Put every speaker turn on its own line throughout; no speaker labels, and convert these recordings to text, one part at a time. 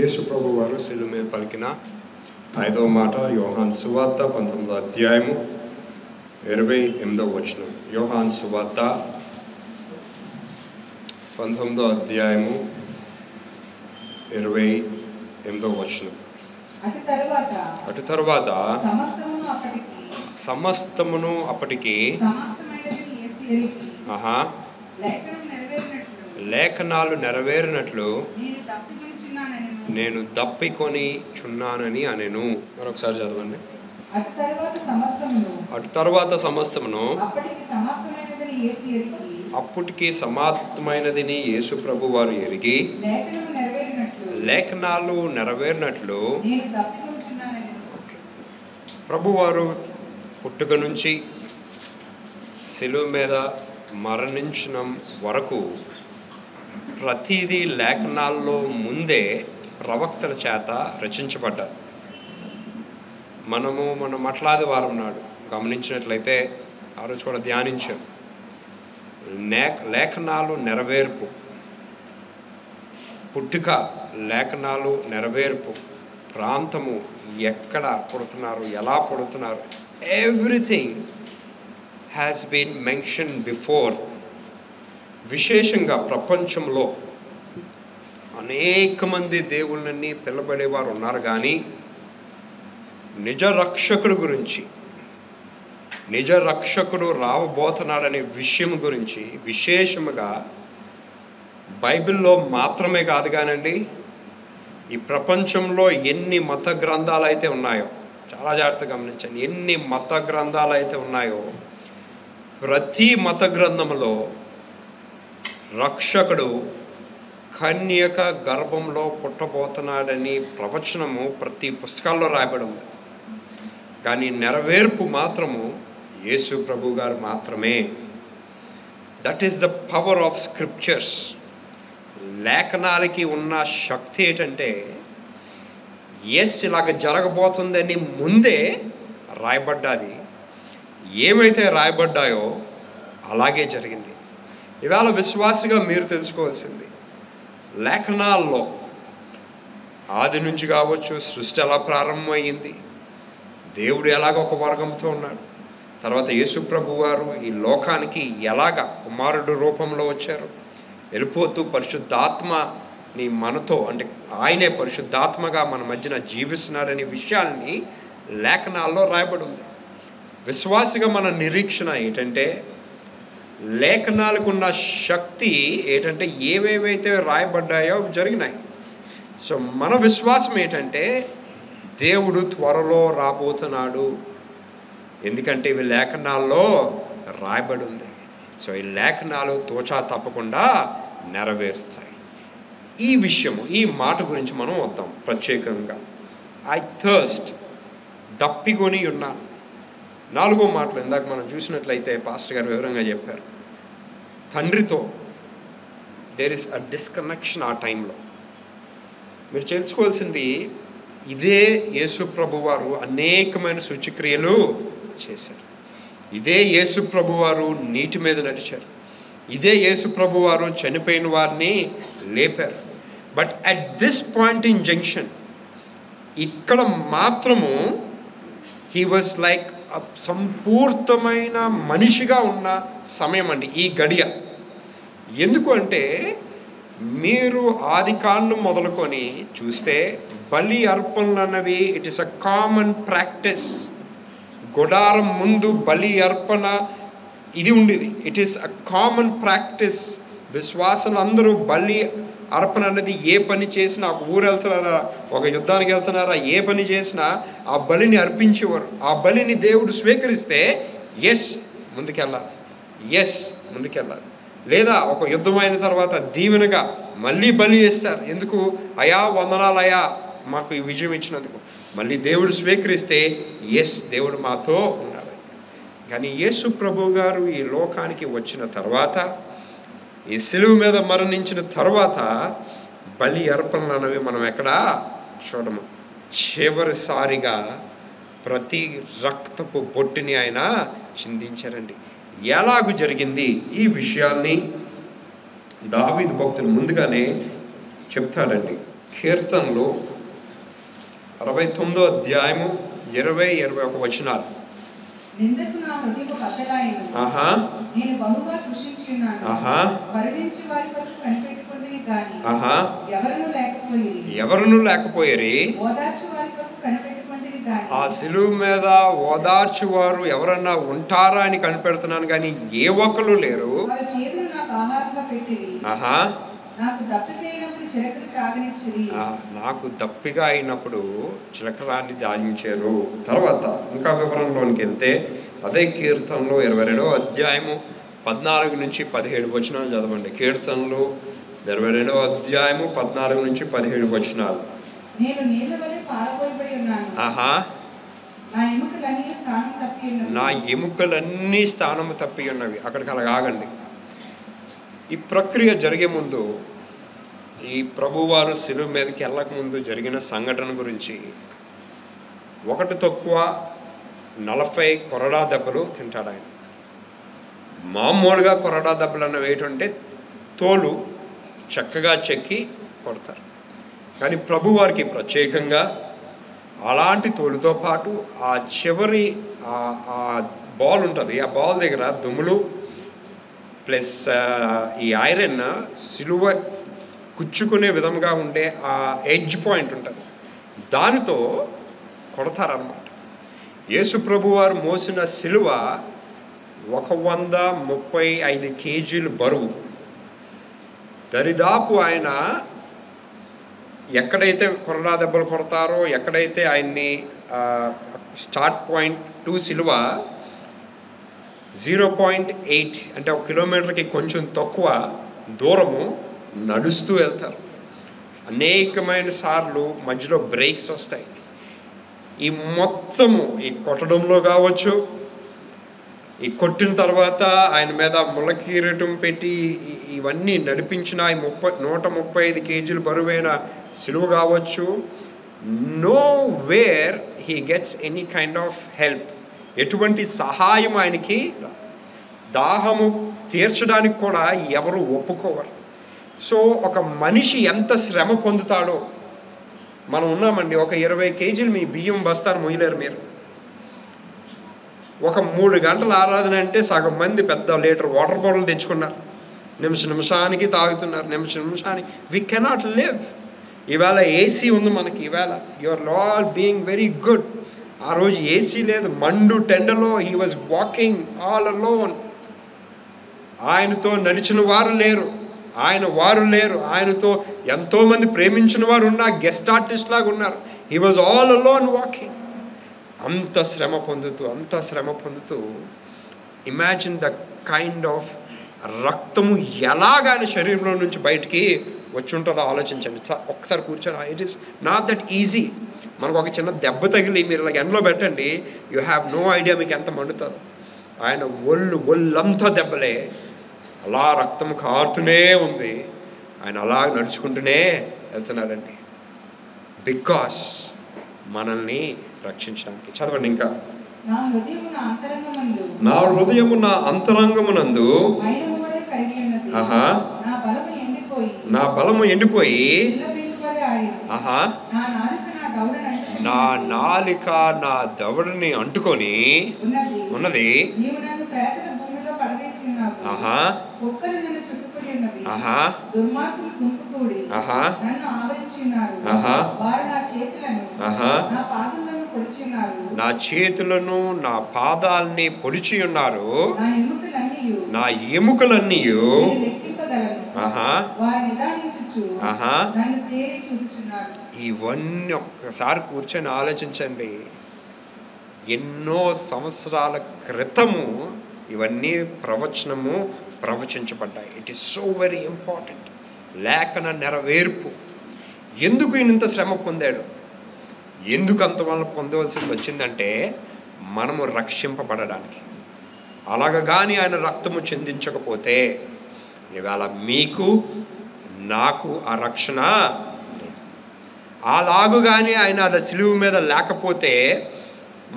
యేసు ప్రభు వారు శిలువ మీద పలికిన 5వ మాట యోహాను సువార్త 19వ అధ్యాయము 28వ వచనం. యోహాను సువార్త 19వ అధ్యాయము 28వ వచనం. అటు తరువాత సమస్తమును అప్పటికి లేఖనాలు నెరవేరినట్లు నేను దప్పికొని చున్నానని అనెను. మరొకసారి చదవండి. అటు తర్వాత సమస్తమును అప్పటికి సమాప్తమైనదని యేసు ప్రభు వారు ఎరిగి లేఖనాలు నెరవేరినట్లు ప్రభువారు పుట్టుక నుంచి శిలువ మీద మరణించిన వరకు ప్రతిదీ లేఖనాల్లో ముందే ప్రవక్తల చేత రచించబడ్డారు. మన మట్లాది వారం నాడు గమనించినట్లయితే ఆ రోజు కూడా ధ్యానించాం. లేఖనాలు నెరవేర్పు, పుట్టుక, లేఖనాలు నెరవేర్పు, ప్రాంతము, ఎక్కడ పుడుతున్నారు, ఎలా పుడుతున్నారు, everything has been mention before. విశేషంగా ప్రపంచంలో అనేక మంది దేవుళ్ళని పిలబడేవారు ఉన్నారు, కానీ నిజ రక్షకుడు గురించి, నిజ రక్షకుడు రావబోతున్నాడనే విషయం గురించి విశేషముగా బైబిల్లో మాత్రమే కాదు కానండి, ఈ ప్రపంచంలో ఎన్ని మత గ్రంథాలు అయితే ఉన్నాయో, చాలా జాగ్రత్తగా గమనించండి, ఎన్ని మత గ్రంథాలు అయితే ఉన్నాయో ప్రతి మత గ్రంథంలో రక్షకుడు కన్యక గర్భంలో పుట్టబోతున్నాడని ప్రవచనము ప్రతి పుస్తకాల్లో రాయబడి ఉంది. కానీ నెరవేర్పు మాత్రము యేసు ప్రభు గారు మాత్రమే. That is the power of scriptures. లేఖనాలకి ఉన్న శక్తి ఏంటంటే ఇలాగ జరగబోతుందని ముందే రాయబడ్డాది. ఏమైతే రాయబడ్డాయో అలాగే జరిగింది. ఇవాళ విశ్వాసిగా మీరు తెలుసుకోవాల్సింది, లేఖనాల్లో ఆది నుంచి కావచ్చు, సృష్టి ఎలా ప్రారంభమైంది, దేవుడు ఎలాగ ఒక వర్గంతో ఉన్నాడు, తర్వాత యేసు ప్రభు వారు ఈ లోకానికి ఎలాగ కుమారుడు రూపంలో వచ్చారు, వెళ్ళిపోతూ పరిశుద్ధాత్మని మనతో, అంటే ఆయనే పరిశుద్ధాత్మగా మన మధ్యన జీవిస్తున్నాడనే విషయాల్ని లేఖనాల్లో రాయబడి ఉంది. విశ్వాసిగా మన నిరీక్షణ ఏంటంటే, లేఖనాలకు ఉన్న శక్తి ఏంటంటే ఏవేవైతే రాయబడ్డాయో జరిగినాయి. సో మన విశ్వాసం ఏంటంటే దేవుడు త్వరలో రాబోతున్నాడు, ఎందుకంటే ఇవి లేఖనాల్లో రాయబడి ఉంది. సో ఈ లేఖనాలు తోచా తప్పకుండా నెరవేరుస్తాయి. ఈ విషయము, ఈ మాట గురించి మనం వద్దాం ప్రత్యేకంగా. ఐ థర్స్ట్, దప్పికొని ఉన్నాను. 4వ మాటలు ఇందాక మనం చూసినట్లయితే పాస్టర్ గారు వివరంగా చెప్పారు. తండ్రితో దేర్ ఇస్ అ డిస్కనెక్షన్. ఆ టైంలో మీరు తెలుసుకోవాల్సింది, ఇదే యేసు ప్రభు వారు అనేకమైన సూచక్రియలు చేశారు. ఇదే యేసు ప్రభు వారు నీటి మీద నడిచారు. ఇదే యేసు ప్రభు వారు చనిపోయిన వారిని లేపారు. But at this point in junction, ఇక్కడ మాత్రము హీ వాజ్ లైక్ సంపూర్ణమైన మనిషిగా ఉన్న సమయం అండి ఈ గడియ. ఎందుకు అంటే మీరు ఆది కాండం మొదలుకొని చూస్తే బలి అర్పణలు అన్నవి it is a common practice. గుడారం ముందు బలి అర్పణ ఇది ఉండేది. It is a common practice. విశ్వాసులు అందరూ బలి అర్పణ అనేది ఏ పని చేసినా, ఒక ఊరు వెళ్తున్నారా, ఒక యుద్ధానికి వెళ్తున్నారా, ఏ పని చేసినా ఆ బలిని అర్పించేవారు. ఆ బలిని దేవుడు స్వీకరిస్తే ముందుకెళ్ళాలి. లేదా ఒక యుద్ధమైన తర్వాత దీవెనగా మళ్ళీ బలి చేస్తారు. ఎందుకు? అయా వందనాలు అయా, మాకు ఈ విజయం ఇచ్చినందుకు. మళ్ళీ దేవుడు స్వీకరిస్తే దేవుడు మాతో ఉన్నాడు. కానీ యేసు ప్రభు గారు ఈ లోకానికి వచ్చిన తర్వాత, ఈ శిలువ మీద మరణించిన తర్వాత బలి అర్పణలు అనేవి మనం ఎక్కడా చూడము. చివరిసారిగా ప్రతి రక్తపు బొట్టుని ఆయన చిందించారండి. ఎలాగూ జరిగింది ఈ విషయాల్ని దావీదు భక్తులు ముందుగానే చెప్తాడండి. కీర్తనలు 69వ అధ్యాయము 20-21 వచనాలు.
నిందకు నా హృదయము బద్దలాయెను. నేను బహుగా కృషించి ఉన్నాను. కరుణించి వారి కొరకు కనిపెట్టుకొంటిని గాని ఎవరును లేకపోయిరి. ఓదార్చు వారి కొరకు కనిపెట్టుకొంటిని గాని.
ఆ సిలువ మీద ఓదార్చు వారు ఎవరన్నా ఉంటారా అని కనిపెడుతున్నాను కానీ ఏ ఒక్కరు లేరు.
వారి చేతులు నాకు ఆహారంగా పెట్టిరి. నాకు
దప్పిగా అయినప్పుడు చిలకరాన్ని దాగించారు. తర్వాత ఇంకా వివరంలోనికి వెళ్తే అదే కీర్తనలో 22వ అధ్యాయము 14-17 వచనాలు చదవండి. కీర్తనలు 22వ అధ్యాయము 14-17 వచనాలు.
నేను నీళ్ల వలె పారబోయబడి ఉన్నాను. నా
ఎముకలన్నీ స్థానము తప్పి ఉన్నవి. అక్కడికి అలా ఆగండి. ఈ ప్రక్రియ జరిగే ముందు, ఈ ప్రభువారు శిలువ మీదకి వెళ్ళక ముందు జరిగిన సంఘటన గురించి, ఒకటి తక్కువ 40 కొరడా దెబ్బలు తింటాడు ఆయన. మామూలుగా కొరడా దెబ్బలు అన్నవి ఏంటంటే తోలు చక్కగా చెక్కి కొడతారు. కానీ ప్రభువారికి ప్రత్యేకంగా అలాంటి తోలుతో పాటు ఆ చివరి ఆ బాల్ ఉంటుంది, ఆ బాల్ దగ్గర దుమ్ములు ప్లస్ ఈ ఐరన్ సిలువ కుచ్చుకునే విధంగా ఉండే ఆ ఎడ్జ్ పాయింట్ ఉంటుంది, దానితో కొడతారన్నమాట. యేసు ప్రభు వారు మోసిన సిలువ 135 కేజీలు బరువు. దరిదాపు ఆయన ఎక్కడైతే కొరడా దెబ్బలు కొడతారో, ఎక్కడైతే ఆయన్ని స్టార్ట్ పాయింట్ టు సిలువ 0.8 అంటే 1 కిలోమీటర్కి కొంచెం తక్కువ దూరము నడుస్తూ వెళ్తారు. అనేకమైన సార్లు మధ్యలో బ్రేక్స్ వస్తాయి. ఈ మొత్తము ఈ కొట్టడంలో కావచ్చు, ఈ కొట్టిన తర్వాత ఆయన మీద ముళ్ళకిరీటం పెట్టి ఇవన్నీ నడిపించిన 135 కేజీలు బరువైన సిలువ కావచ్చు, know where he gets any kind of help. ఎటువంటి సహాయం ఆయనకి, దాహము తీర్చడానికి కూడా ఎవరు ఒప్పుకోవరు. సో ఒక మనిషి ఎంత శ్రమ పొందుతాడో, మనం ఉన్నామండి, ఒక 20 కేజీలు మీ బియ్యం బస్తాను మొయ్యలేరు మీరు. ఒక 3 గంటల ఆరాధన అంటే సగం మంది పెద్ద లీటర్ వాటర్ బాటిల్ తెచ్చుకున్నారు, నిమిషానికి తాగుతున్నారు, నిమిషానికి. We cannot live. ఇవాళ ఏసీ ఉంది మనకి, ఇవాళ your all being very good. ఆ రోజు ఏసీ లేదు, మండు టెండలో he was walking all alone. ఆయనతో నడిచిన వారు లేరు, వారు లేరు. ఆయనతో ఎంతోమంది ప్రేమించిన వారు ఉన్నారు, గెస్ట్ ఆర్టిస్ట్ లాగా ఉన్నారు. He was all alone walking. అంత శ్రమ పొందుతూ ఇమాజిన్ ద కైండ్ ఆఫ్ రక్తము ఎలాగాని శరీరంలో నుంచి బయటికి వచ్చి ఉంటుందో ఆలోచించండి. ఒక్కసారి కూర్చొని, it is not that easy. మనకు ఒక చిన్న దెబ్బ తగిలి మీరు ఇలా ఎండలో పెట్టండి, యూ హ్యావ్ నో ఐడియా మీకు ఎంత మండుతారు. ఆయన ఒళ్ళంతా దెబ్బలే, అలా రక్తం కారుతూనే ఉంది. ఆయన అలా నడుచుకుంటూనే వెళ్తున్నాడండి, బికాస్ మనల్ని రక్షించడానికి. చదవండి ఇంకా.
నా
హృదయము నా అంతరంగమునందు నా బలము ఎండిపోయి నా నాలిక నా దవడని అంటుకొని ఉన్నది. నా చేతులను నా పాదాలని పొడిచి ఉన్నారు. నా ఎముకలన్నీ ఇవన్నీ ఒక్కసారి కూర్చొని ఆలోచించండి. ఎన్నో సంవత్సరాల క్రితము ఇవన్నీ ప్రవచించబడ్డాయి. It is so very important. లేఖన నెరవేర్పు. ఎందుకు ఈయనంత శ్రమ పొందాడు, ఎందుకు అంత వల్ల పొందవలసింది వచ్చిందంటే మనము రక్షింపబడడానికి. అలాగ కానీ ఆయన రక్తము చెందించకపోతే ఇవాళ మీకు నాకు ఆ రక్షణ లేదు. అలాగు కానీ ఆయన అది సిలువ మీద లేకపోతే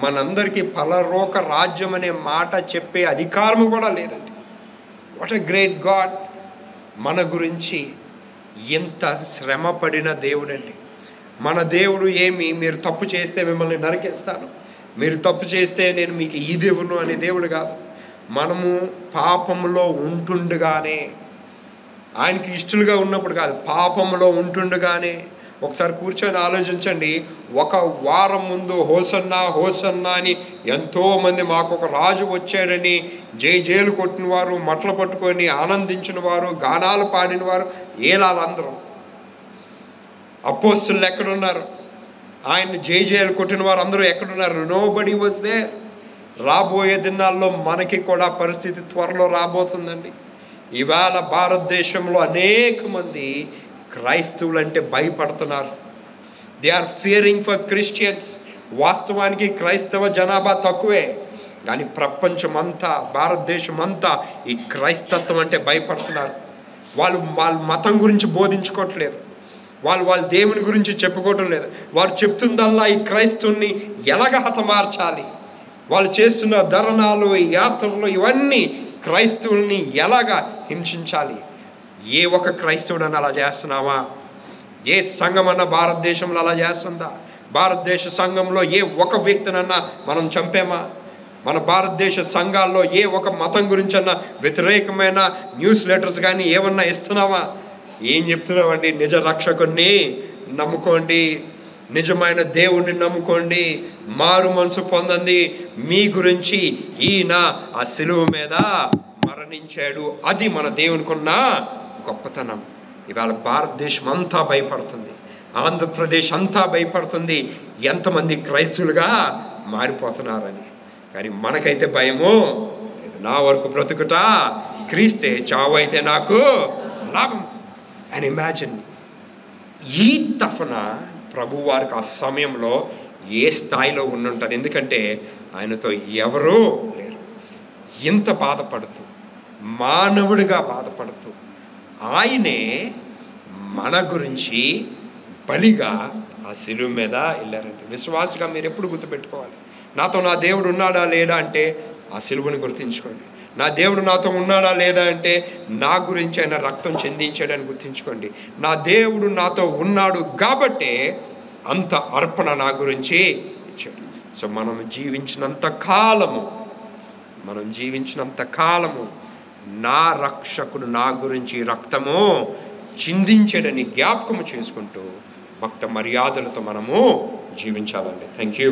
మనందరికీ పరలోక రాజ్యం అనే మాట చెప్పే అధికారము కూడా లేదండి. What a great God. మన గురించి ఎంత శ్రమ పడిన దేవుడండి మన దేవుడు. ఏమి మీరు తప్పు చేస్తే మిమ్మల్ని నరికేస్తాను, మీరు తప్పు చేస్తే నేను మీకు ఈ దేవుడు అనే దేవుడు కాదు. మనము పాపంలో ఉంటుండగానే, ఆయనకి ఇష్టలుగా ఉన్నప్పుడు కాదు, పాపంలో ఉంటుండగానే. ఒకసారి కూర్చొని ఆలోచించండి. ఒక వారం ముందు హోసన్నా హోసన్నా అని ఎంతోమంది మాకు ఒక రాజు వచ్చాడని జైలు కొట్టిన వారు, మట్టలు పట్టుకొని ఆనందించిన వారు, గానాలు పాడిన వారు ఏలాలందరూ. అపోస్తులు ఎక్కడున్నారు? ఆయన జైలు కొట్టిన వారు అందరూ ఎక్కడున్నారు? Nobody was there. రాబోయే దినాల్లో మనకి కూడా పరిస్థితి త్వరలో రాబోతుందండి. ఇవాళ భారతదేశంలో అనేక మంది క్రైస్తవులు అంటే భయపడుతున్నారు. They are fearing for Christians. వాస్తవానికి క్రైస్తవ జనాభా తక్కువే, కానీ ప్రపంచమంతా, భారతదేశం అంతా ఈ క్రైస్తత్వం అంటే భయపడుతున్నారు. వాళ్ళ మతం గురించి బోధించుకోవట్లేదు, వాళ్ళ దేవుని గురించి చెప్పుకోవటం లేదు. వారు చెప్తుందల్లా ఈ క్రైస్తవుని ఎలాగ హతమార్చాలి, వాళ్ళు చేస్తున్న ధర్నాలు, యాత్రలు, ఇవన్నీ క్రైస్తవుల్ని ఎలాగా హింసించాలి. ఏ ఒక క్రైస్తవుడని అలా చేస్తున్నావా? ఏ సంఘం అన్నా భారతదేశంలో అలా చేస్తుందా? భారతదేశ సంఘంలో ఏ ఒక వ్యక్తినన్నా మనం చంపేమా? మన భారతదేశ సంఘాల్లో ఏ ఒక మతం గురించి అన్నా వ్యతిరేకమైన న్యూస్ లెటర్స్ కానీ ఏమన్నా ఇస్తున్నావా? ఏం చెప్తున్నామండి? నిజ రక్షకుణ్ణి నమ్ముకోండి, నిజమైన దేవుణ్ణి నమ్ముకోండి, మారు మనసు పొందండి, మీ గురించి ఈయన ఆ సిలువ మీద మరణించాడు, అది మన దేవునికి ఉన్న గొప్పతనం. ఇవాళ భారతదేశం అంతా భయపడుతుంది, ఆంధ్రప్రదేశ్ అంతా భయపడుతుంది ఎంతమంది క్రైస్తవులుగా మారిపోతున్నారని. కానీ మనకైతే భయము లేదు. నా వరకు బ్రతుకుట క్రీస్తే, చావు అయితే నాకు లాభం. అండ్ ఇమాజిన్, ఈ తపన ప్రభు వారికి ఆ సమయంలో ఏ స్థాయిలో ఉండుంటారు. ఎందుకంటే ఆయనతో ఎవరూ లేరు. ఇంత బాధపడుతూ, మానవుడిగా బాధపడుతూ ఆయనే మన గురించి బలిగా ఆ శిలువ మీద వెళ్ళారండి. విశ్వాసగా మీరు ఎప్పుడు గుర్తుపెట్టుకోవాలి, నాతో నా దేవుడు ఉన్నాడా లేడా అంటే ఆ శిలువని గుర్తించుకోండి. నా దేవుడు నాతో ఉన్నాడా లేదా అంటే నా గురించి ఆయన రక్తం చెందించాడని గుర్తించుకోండి. నా దేవుడు నాతో ఉన్నాడు కాబట్టే అంత అర్పణ నా గురించి ఇచ్చాడు. సో మనం జీవించినంత కాలము నా రక్షకుడు నా గురించి రక్తము చిందించాడని జ్ఞాపకము చేసుకుంటూ భక్త మర్యాదలతో మనము జీవించాలండి. Thank you.